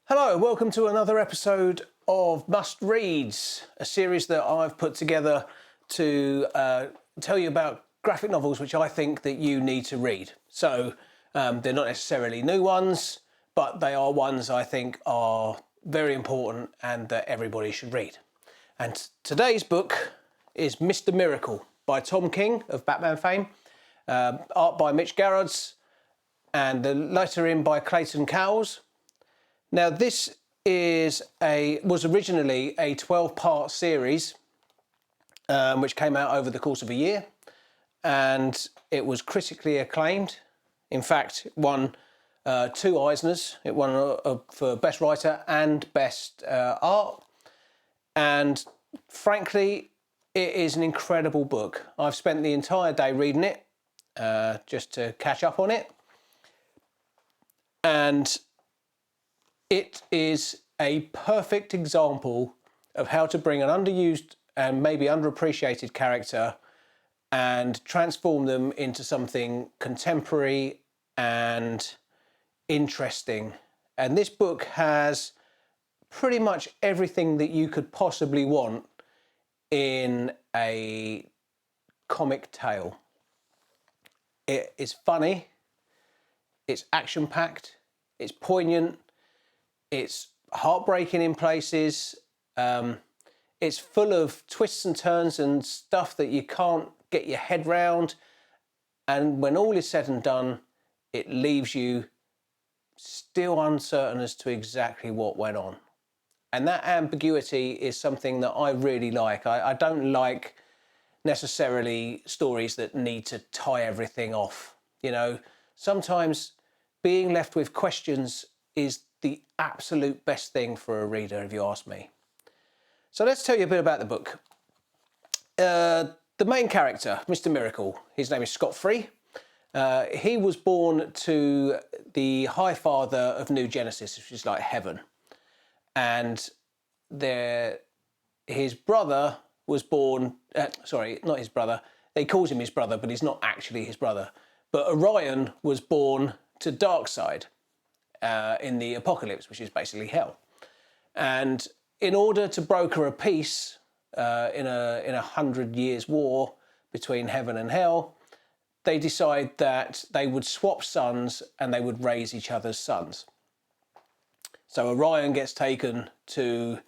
Hello, welcome to another episode of Must Reads, a series that I've put together to tell you about graphic novels which I think that you need to read. So they're not necessarily new ones, but they are ones I think are very important and that everybody should read. And today's book is Mr. Miracle by Tom King of Batman fame, art by Mitch Garrods, and the lettering by Clayton Cowles. Now, this was originally a 12-part series which came out over the course of a year, and it was critically acclaimed. In fact, it won 2 Eisners. It won for Best Writer and Best Art. And frankly, it is an incredible book. I've spent the entire day reading it just to catch up on it. And it is a perfect example of how to bring an underused and maybe underappreciated character and transform them into something contemporary and interesting. And this book has pretty much everything that you could possibly want in a comic tale. It is funny, it's action-packed, it's poignant, it's heartbreaking in places, it's full of twists and turns and stuff that you can't get your head round, and when all is said and done, it leaves you still uncertain as to exactly what went on. And that ambiguity is something that I really like. I don't like necessarily stories that need to tie everything off. You know, sometimes being left with questions is the absolute best thing for a reader, if you ask me. So let's tell you a bit about the book. The main character, Mr. Miracle, his name is Scott Free. He was born to the High Father of New Genesis, which is like heaven. And his brother was born, sorry, not his brother. They calls him his brother, but he's not actually his brother. But Orion was born to Darkseid in the apocalypse, which is basically hell. And in order to broker a peace in a 100 years war between heaven and hell, they decide that they would swap sons and they would raise each other's sons. So Orion gets taken to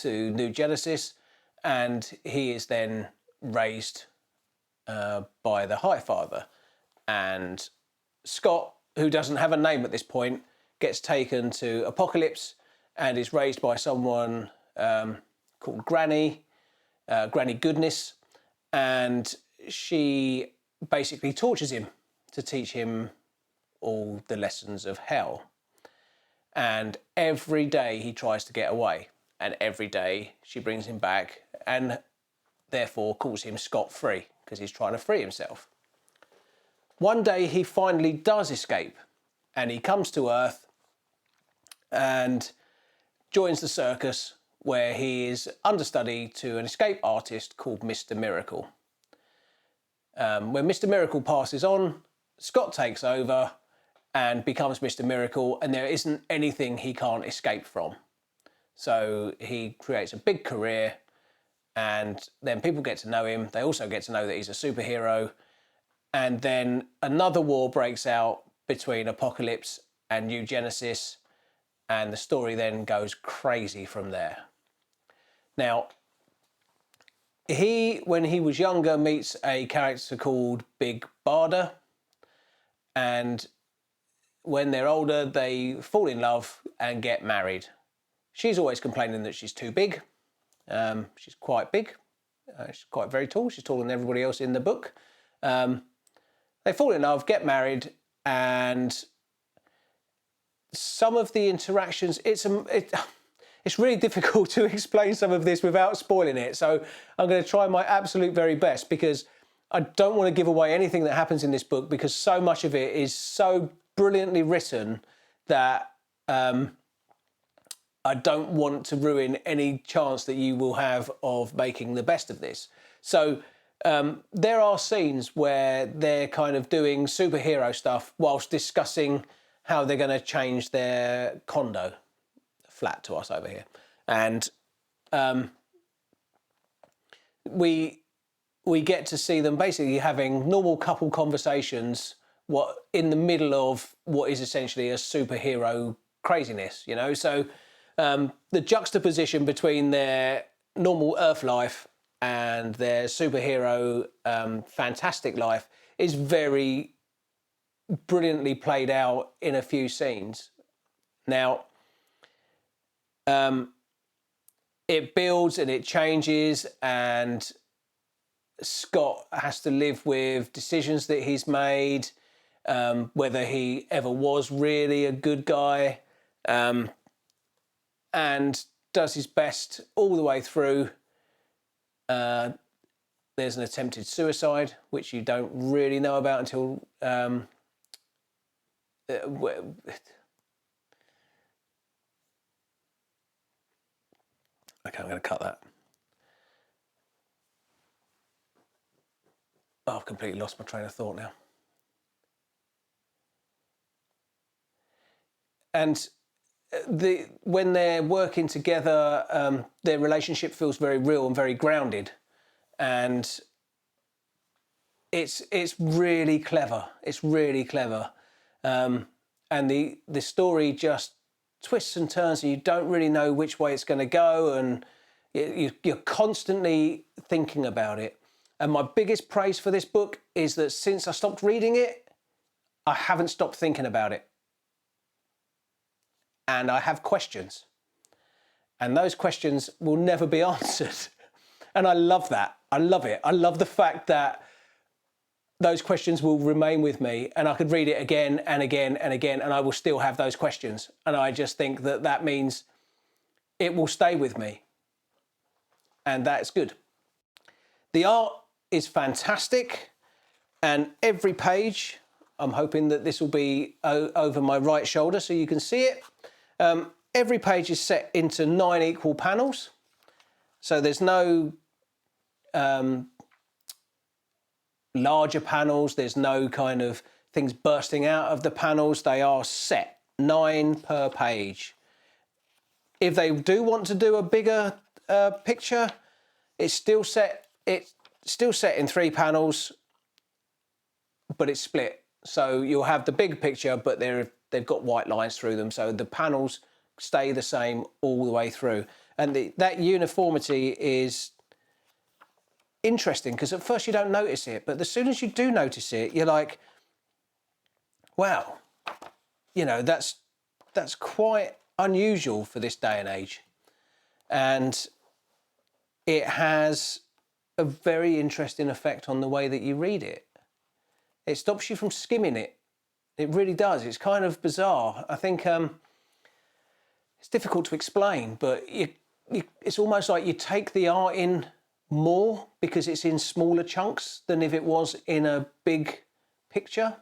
New Genesis, and he is then raised by the High Father. And Scott, who doesn't have a name at this point, gets taken to Apocalypse and is raised by someone called Granny Goodness, and she basically tortures him to teach him all the lessons of hell. And every day he tries to get away, and every day she brings him back and therefore calls him Scott Free because he's trying to free himself. One day he finally does escape, and he comes to Earth and joins the circus, where he is understudy to an escape artist called Mr. Miracle. When Mr. Miracle passes on, Scott takes over and becomes Mr. Miracle, and there isn't anything he can't escape from. So he creates a big career, and then people get to know him. They also get to know that he's a superhero. And then another war breaks out between Apocalypse and New Genesis, and the story then goes crazy from there. Now, when he was younger, meets a character called Big Barda, and when they're older, they fall in love and get married. She's always complaining that she's too big. She's quite big. She's quite very tall. She's taller than everybody else in the book. They fall in love, get married, and some of the interactions, it's really difficult to explain some of this without spoiling it. So I'm going to try my absolute very best, because I don't want to give away anything that happens in this book, because so much of it is so brilliantly written that I don't want to ruin any chance that you will have of making the best of this. So there are scenes where they're kind of doing superhero stuff whilst discussing how they're going to change their condo, flat to us over here. And we get to see them basically having normal couple conversations in the middle of what is essentially a superhero craziness, you know. So the juxtaposition between their normal Earth life and their superhero fantastic life is very brilliantly played out in a few scenes. Now, it builds and it changes, and Scott has to live with decisions that he's made, whether he ever was really a good guy, and does his best all the way through. There's an attempted suicide, which you don't really know about until okay, I'm going to cut that. Oh, I've completely lost my train of thought now. And when they're working together, their relationship feels very real and very grounded, and it's really clever. It's really clever, and the story just twists and turns, and you don't really know which way it's going to go, and you're constantly thinking about it. And my biggest praise for this book is that since I stopped reading it, I haven't stopped thinking about it. And I have questions. And those questions will never be answered. And I love that. I love it. I love the fact that those questions will remain with me, and I could read it again and again and again, and I will still have those questions. And I just think that that means it will stay with me. And that's good. The art is fantastic, and every page, I'm hoping that this will be over my right shoulder so you can see it. Every page is set into 9 equal panels. So there's no larger panels, there's no kind of things bursting out of the panels. They are set 9 per page. If they do want to do a bigger picture, it's still set in 3 panels, but it's split. So you'll have the big picture, but they've got white lines through them, so the panels stay the same all the way through. And that uniformity is interesting, because at first you don't notice it, but as soon as you do notice it, you're like, wow, you know, that's quite unusual for this day and age. And it has a very interesting effect on the way that you read it. It stops you from skimming it. It really does. It's kind of bizarre. I think it's difficult to explain, but it's almost like you take the art in more because it's in smaller chunks than if it was in a big picture.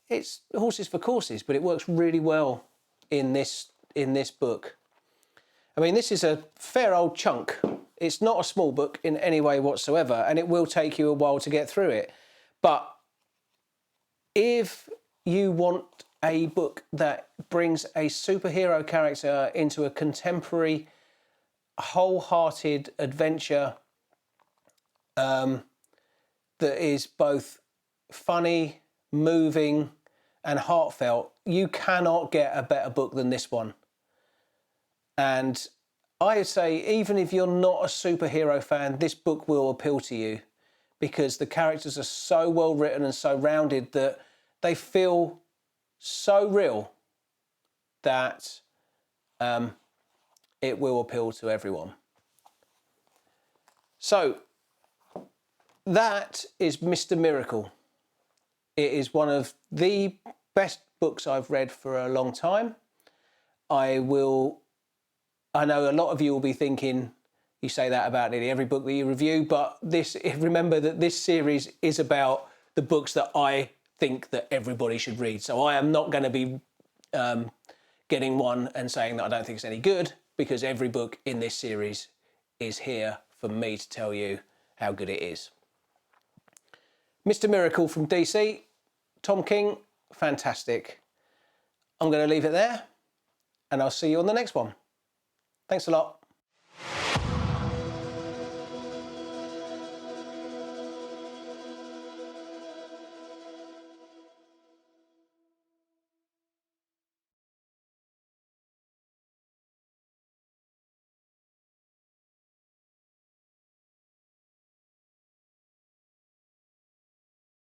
It's horses for courses, but it works really well in this book. I mean, this is a fair old chunk. It's not a small book in any way whatsoever, and it will take you a while to get through it. But if you want a book that brings a superhero character into a contemporary, wholehearted adventure that is both funny, moving, and heartfelt, you cannot get a better book than this one. And I would say, even if you're not a superhero fan, this book will appeal to you, because the characters are so well written and so rounded that they feel so real that it will appeal to everyone. So that is Mr. Miracle. It is one of the best books I've read for a long time. I know a lot of you will be thinking, you say that about nearly every book that you review, but remember that this series is about the books that I think that everybody should read. So I am not going to be getting one and saying that I don't think it's any good, because every book in this series is here for me to tell you how good it is. Mr. Miracle from DC, Tom King. fantastic. I'm going to leave it there, and I'll see you on the next one. Thanks a lot.